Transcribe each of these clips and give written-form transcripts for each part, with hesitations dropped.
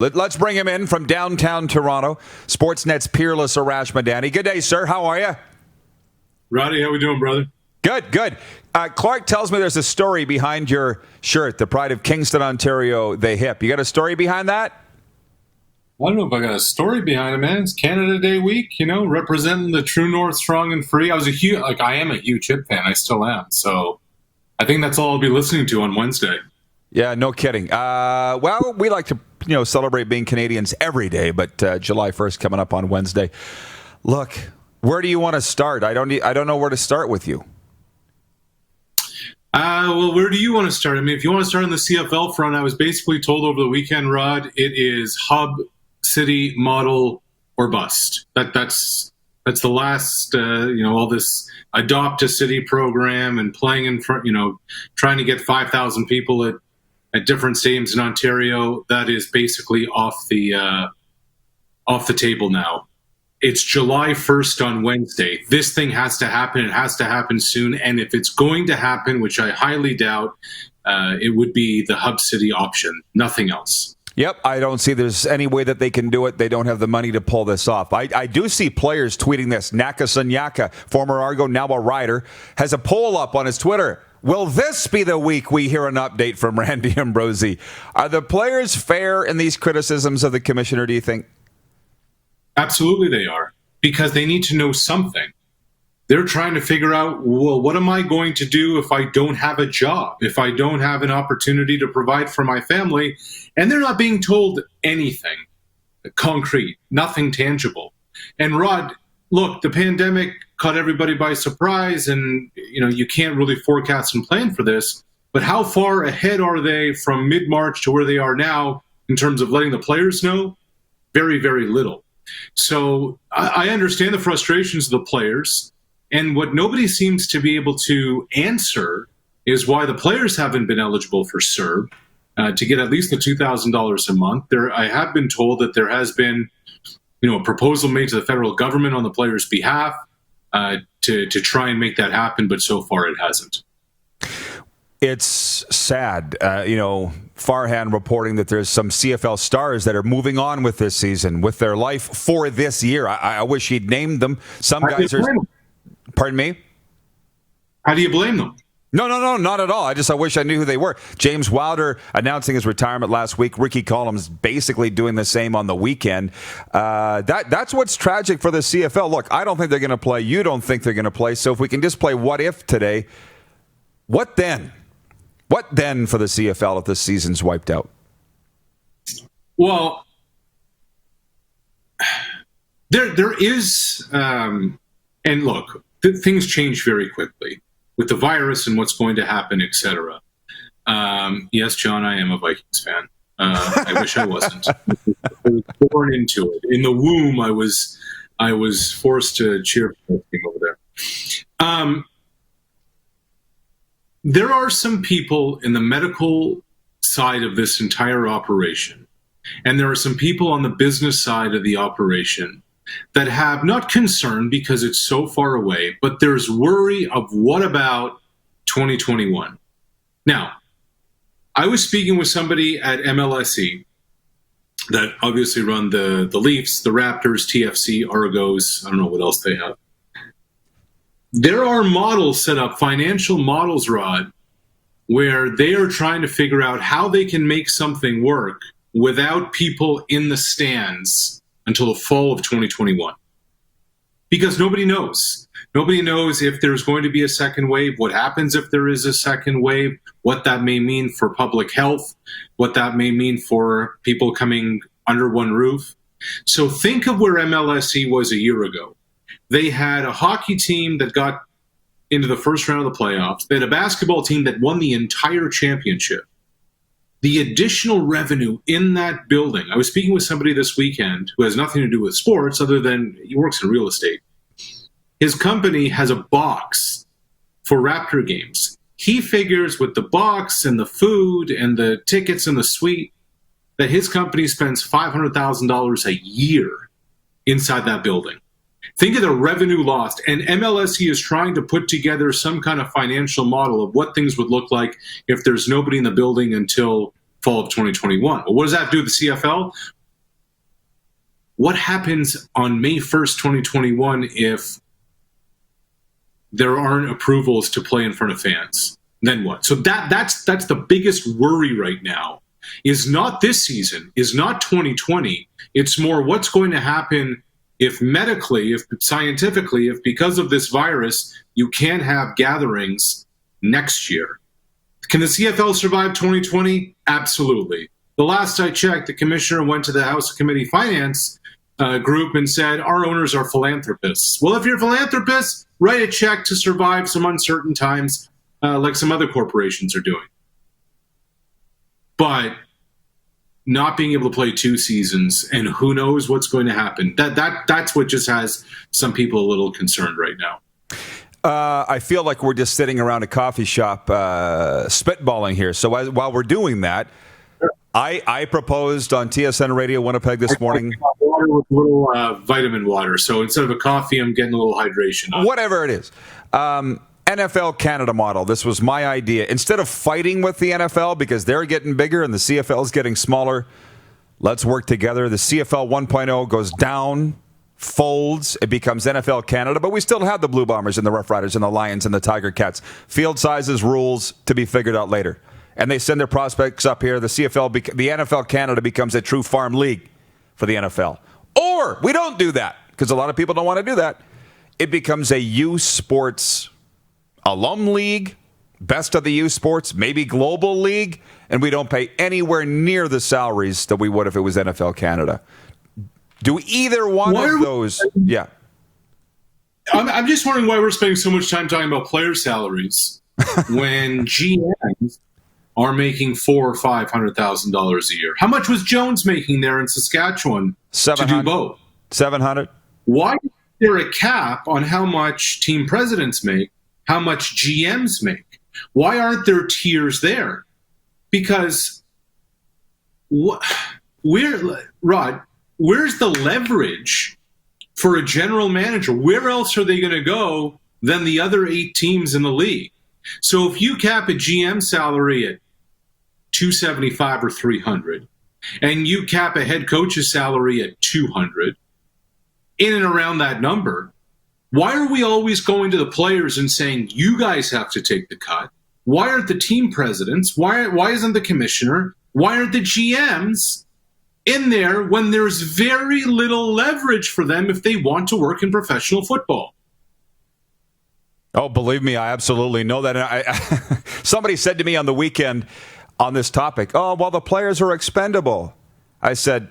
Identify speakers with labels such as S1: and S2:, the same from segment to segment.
S1: Let's bring him in from downtown Toronto, Sportsnet's peerless Arash Madani. Good day, sir. How are you?
S2: Roddy, how we doing, brother?
S1: Good. Clark tells me there's a story behind your shirt, the pride of Kingston, Ontario, the hip. You got a story behind that?
S2: I don't know if I got a story behind it, man. It's Canada Day week, representing the true north, strong and free. I am a huge hip fan. I still am. So I think that's all I'll be listening to on Wednesday.
S1: Yeah, no kidding. Well, we like to celebrate being Canadians every day, but July 1st coming up on Wednesday. Look, where do you want to start? I don't know where to start with you.
S2: Well, where do you want to start? I mean, if you want to start on the CFL front, I was basically told over the weekend, Rod, it is hub, city, model, or bust. That's the last, all this adopt a city program and playing in front, trying to get 5,000 people at different stadiums in Ontario. That is basically off the table now. It's July 1st on Wednesday. This thing has to happen. It has to happen soon. And if it's going to happen, which I highly doubt, it would be the hub city option. Nothing else.
S1: Yep, I don't see there's any way that they can do it. They don't have the money to pull this off. I do see players tweeting this. Naka Sanyaka, former Argo, now a Rider, has a poll up on his Twitter. Will this be the week we hear an update from Randy Ambrosie? Are the players fair in these criticisms of the commissioner, do you think?
S2: Absolutely they are, because they need to know something. They're trying to figure out, well, what am I going to do if I don't have a job, if I don't have an opportunity to provide for my family? And they're not being told anything concrete, nothing tangible. And Rod, look, the pandemic caught everybody by surprise, and you can't really forecast and plan for this. But how far ahead are they from mid-March to where they are now in terms of letting the players know? Very, very little. So I understand the frustrations of the players. And what nobody seems to be able to answer is why the players haven't been eligible for CERB to get at least the $2,000 a month. I have been told that there has been, a proposal made to the federal government on the players' behalf to try and make that happen, but so far it hasn't.
S1: It's sad, Farhan reporting that there's some CFL stars that are moving on with this season, with their life for this year. I wish he'd named them. Some guys are. Pardon me?
S2: How do you blame them?
S1: No, not at all. I wish I knew who they were. James Wilder announcing his retirement last week. Ricky Collins basically doing the same on the weekend. That's what's tragic for the CFL. Look, I don't think they're going to play. You don't think they're going to play. So if we can just play what if today, what then? What then for the CFL if this season's wiped out?
S2: Well, there is, and look, things change very quickly with the virus and what's going to happen, etc. Yes, John, I am a Vikings fan. I wish I wasn't. I was born into it. In the womb, I was forced to cheer for the team over there. There are some people in the medical side of this entire operation, and there are some people on the business side of the operation that have not concern because it's so far away, but there's worry of what about 2021? Now, I was speaking with somebody at MLSE that obviously run the Leafs, the Raptors, TFC, Argos, I don't know what else they have. There are models set up, financial models, Rod, where they are trying to figure out how they can make something work without people in the stands until the fall of 2021. Because nobody knows. Nobody knows if there's going to be a second wave, what happens if there is a second wave, what that may mean for public health, what that may mean for people coming under one roof. So think of where MLSE was a year ago. They had a hockey team that got into the first round of the playoffs. They had a basketball team that won the entire championship. The additional revenue in that building, I was speaking with somebody this weekend who has nothing to do with sports other than he works in real estate. His company has a box for Raptor games. He figures with the box and the food and the tickets and the suite that his company spends $500,000 a year inside that building. Think of the revenue lost. And MLSE is trying to put together some kind of financial model of what things would look like if there's nobody in the building until fall of 2021. Well, what does that do to the CFL? What happens on May 1st, 2021 if there aren't approvals to play in front of fans? Then what? So that's the biggest worry right now, is not this season, is not 2020. It's more what's going to happen if medically, if scientifically, if because of this virus, you can't have gatherings next year. Can the CFL survive 2020? Absolutely. The last I checked, the commissioner went to the House Committee Finance group and said, our owners are philanthropists. Well, if you're a philanthropist, write a check to survive some uncertain times like some other corporations are doing. But not being able to play 2 seasons, and who knows what's going to happen. That's what just has some people a little concerned right now.
S1: I feel like we're just sitting around a coffee shop spitballing here. So while we're doing that, I proposed on TSN Radio Winnipeg this morning.
S2: Water with a little vitamin water. So instead of a coffee, I'm getting a little hydration.
S1: Whatever it is. NFL Canada model. This was my idea. Instead of fighting with the NFL because they're getting bigger and the CFL is getting smaller, let's work together. The CFL 1.0 goes down, folds, it becomes NFL Canada, but we still have the Blue Bombers and the Rough Riders and the Lions and the Tiger Cats. Field sizes, rules to be figured out later. And they send their prospects up here. The NFL Canada becomes a true farm league for the NFL. Or we don't do that, because a lot of people don't want to do that. It becomes a youth sports alum league, best of the youth sports, maybe global league, and we don't pay anywhere near the salaries that we would if it was NFL Canada. Do either one of those? Yeah.
S2: I'm just wondering why we're spending so much time talking about player salaries when GMs are making $400,000 or $500,000 a year. How much was Jones making there in Saskatchewan to do both?
S1: 700.
S2: Why is there a cap on how much team presidents make, how much GMs make? Why aren't there tiers there? Because Rod, where's the leverage for a general manager? Where else are they going to go than the other 8 teams in the league? So if you cap a GM salary at $275 or $300, and you cap a head coach's salary at $200, in and around that number, why are we always going to the players and saying, you guys have to take the cut? Why aren't the team presidents? Why isn't the commissioner? Why aren't the GMs in there when there's very little leverage for them if they want to work in professional football?
S1: Oh, believe me, I absolutely know that. And somebody said to me on the weekend on this topic, oh, well, the players are expendable. I said,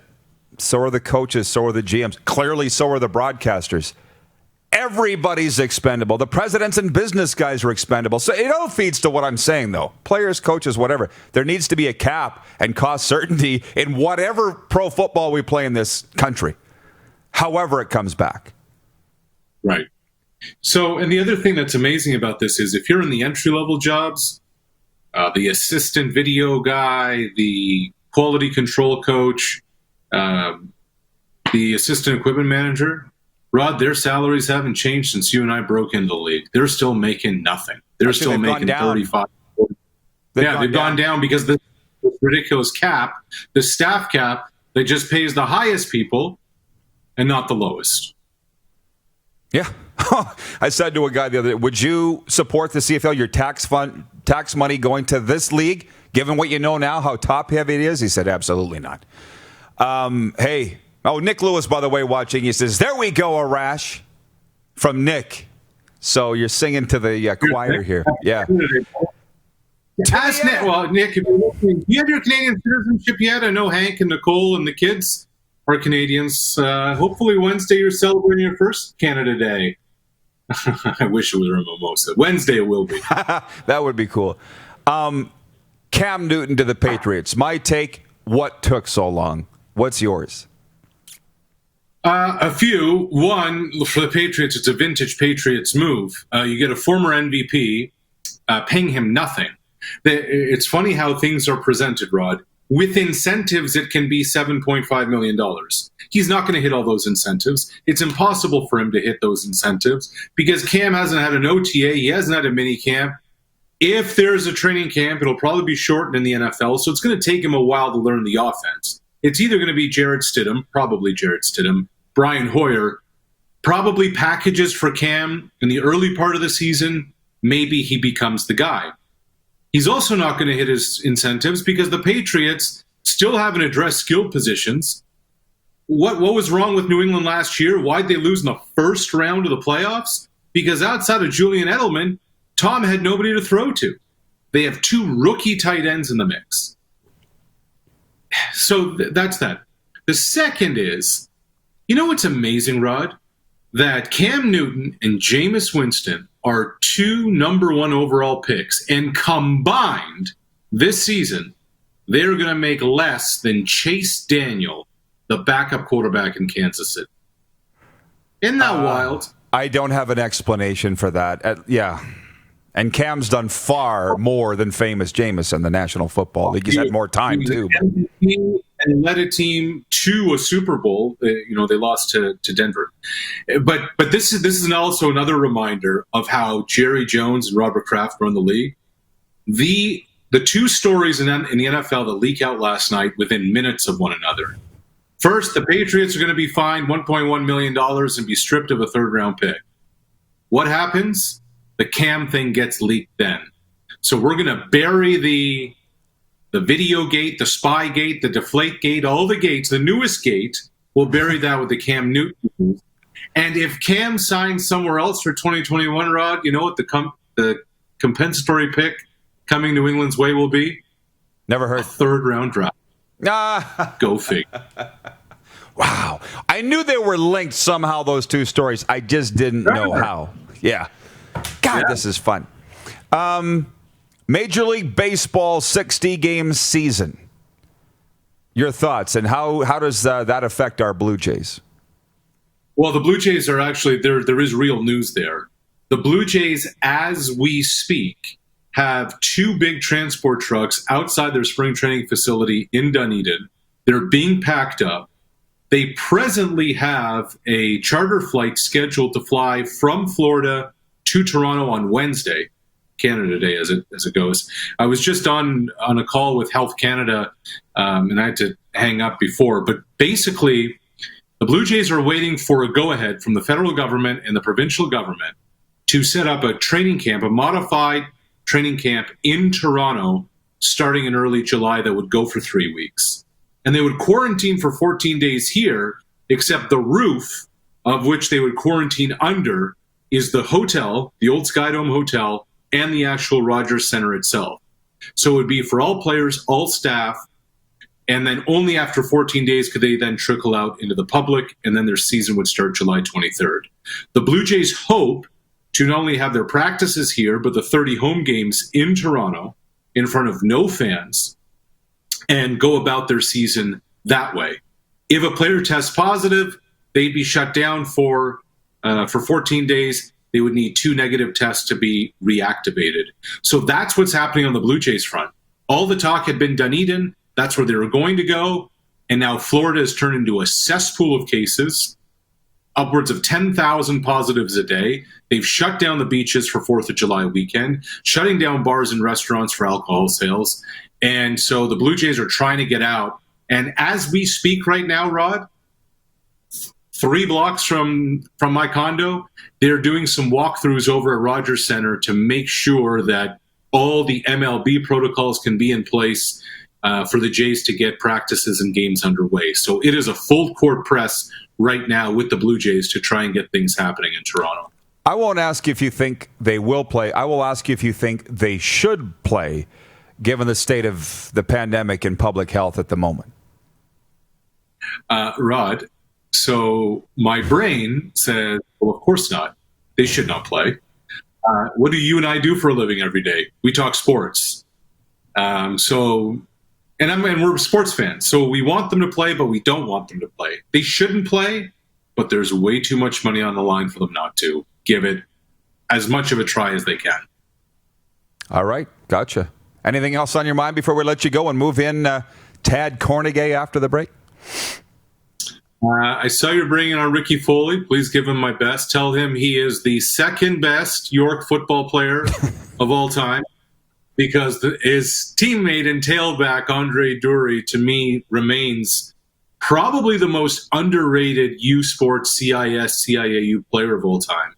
S1: so are the coaches, so are the GMs. Clearly, so are the broadcasters. Everybody's expendable. The presidents and business guys are expendable. So it all feeds to what I'm saying, though. Players, coaches, whatever. There needs to be a cap and cost certainty in whatever pro football we play in this country, however it comes back.
S2: Right. So, and the other thing that's amazing about this is if you're in the entry-level jobs, the assistant video guy, the quality control coach, the assistant equipment manager, Rod, their salaries haven't changed since you and I broke into the league. They're still making nothing. They're still making 35. They've gone down because this ridiculous cap, the staff cap, that just pays the highest people and not the lowest.
S1: Yeah. I said to a guy the other day, would you support the CFL, your tax money going to this league, given what you know now, how top heavy it is? He said, absolutely not. Hey, Nick Lewis, by the way, watching, he says, there we go, Arash, from Nick. So you're singing to the choir here. Yeah.
S2: Ask Nick. Well, Nick, if you're listening, do you have your Canadian citizenship yet? I know Hank and Nicole and the kids are Canadians. Hopefully Wednesday you're celebrating your first Canada Day. I wish it was a mimosa. Wednesday it will be.
S1: That would be cool. Cam Newton to the Patriots. My take, what took so long? What's yours?
S2: A few. One, for the Patriots, it's a vintage Patriots move. You get a former MVP, paying him nothing. It's funny how things are presented, Rod. With incentives, it can be $7.5 million. He's not going to hit all those incentives. It's impossible for him to hit those incentives because Cam hasn't had an OTA. He hasn't had a mini camp. If there's a training camp, it'll probably be shortened in the NFL, so it's going to take him a while to learn the offense. It's either going to be probably Jarrett Stidham, Brian Hoyer, probably packages for Cam in the early part of the season. Maybe he becomes the guy. He's also not going to hit his incentives because the Patriots still haven't addressed skill positions. What was wrong with New England last year? Why'd they lose in the first round of the playoffs? Because outside of Julian Edelman, Tom had nobody to throw to. They have 2 rookie tight ends in the mix. So that's that. The second is, you know what's amazing, Rod? That Cam Newton and Jameis Winston are 2 number 1 overall picks, and combined this season, they're going to make less than Chase Daniel, the backup quarterback in Kansas City. Isn't that wild?
S1: I don't have an explanation for that. Yeah. And Cam's done far more than famous Jameis in the National Football League. He's had more time, too.
S2: And led a team to a Super Bowl. They lost to Denver. But this is also another reminder of how Jerry Jones and Robert Kraft run the league. The 2 stories in the NFL that leak out last night within minutes of one another. First, the Patriots are going to be fined $1.1 million and be stripped of a 3rd-round pick. What happens? The Cam thing gets leaked then. So we're going to bury the video gate, the spy gate, the deflate gate, all the gates. The newest gate, we'll bury that with the Cam Newton. And if Cam signs somewhere else for 2021, Rod, you know what the compensatory pick coming New England's way will be?
S1: Never heard.
S2: A 3rd-round draft. Go figure.
S1: Wow. I knew they were linked somehow, those 2 stories. I just didn't know how. Yeah. God, This is fun. Major League Baseball 60-game season. Your thoughts, and how does that affect our Blue Jays?
S2: Well, the Blue Jays are actually, there is real news there. The Blue Jays, as we speak, have 2 big transport trucks outside their spring training facility in Dunedin. They're being packed up. They presently have a charter flight scheduled to fly from Florida to Toronto on Wednesday, Canada Day as it goes. I was just on a call with Health Canada, and I had to hang up before. But basically, the Blue Jays are waiting for a go-ahead from the federal government and the provincial government to set up a training camp, a modified training camp in Toronto starting in early July that would go for 3 weeks. And they would quarantine for 14 days here, except the roof of which they would quarantine under is the hotel, the old Skydome Hotel, and the actual Rogers Center itself. So it would be for all players, all staff, and then only after 14 days could they then trickle out into the public, and then their season would start July 23rd. The Blue Jays hope to not only have their practices here, but the 30 home games in Toronto in front of no fans and go about their season that way. If a player tests positive, they'd be shut down for 14 days. They would need 2 negative tests to be reactivated. So that's what's happening on the Blue Jays front. All the talk had been Dunedin. That's where they were going to go. And now Florida has turned into a cesspool of cases, upwards of 10,000 positives a day. They've shut down the beaches for 4th of July weekend, shutting down bars and restaurants for alcohol sales. And so the Blue Jays are trying to get out. And as we speak right now, Rod, 3 blocks from my condo, they're doing some walkthroughs over at Rogers Center to make sure that all the MLB protocols can be in place for the Jays to get practices and games underway. So it is a full court press right now with the Blue Jays to try and get things happening in Toronto.
S1: I won't ask if you think they will play. I will ask you if you think they should play, given the state of the pandemic and public health at the moment.
S2: Rod, so my brain says, well, of course not. They should not play. What do you and I do for a living every day? We talk sports. And we're sports fans. So we want them to play, but we don't want them to play. They shouldn't play, but there's way too much money on the line for them not to. Give it as much of a try as they can.
S1: All right. Gotcha. Anything else on your mind before we let you go and move in Tad Cornegay after the break?
S2: I saw you're bringing on Ricky Foley. Please give him my best. Tell him he is the second best York football player of all time. because his teammate and tailback Andre Dury, to me, remains probably the most underrated U Sports CIS CIAU player of all time.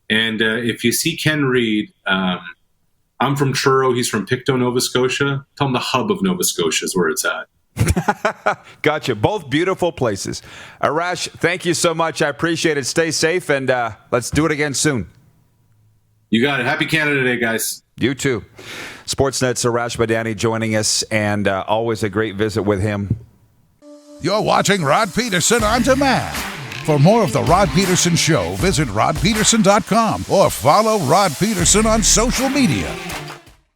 S2: And if you see Ken Reid, I'm from Truro, he's from Pictou, Nova Scotia. Tell him the hub of Nova Scotia is where it's at.
S1: Gotcha. Both beautiful places. Arash, thank you so much. I appreciate it. Stay safe, and let's do it again soon.
S2: You got it. Happy Canada Day, guys.
S1: You too. Sportsnet's Arash Madani joining us, and always a great visit with him.
S3: You're watching Rod Pedersen On Demand. For more of The Rod Pedersen Show, visit rodpedersen.com or follow Rod Pedersen on social media.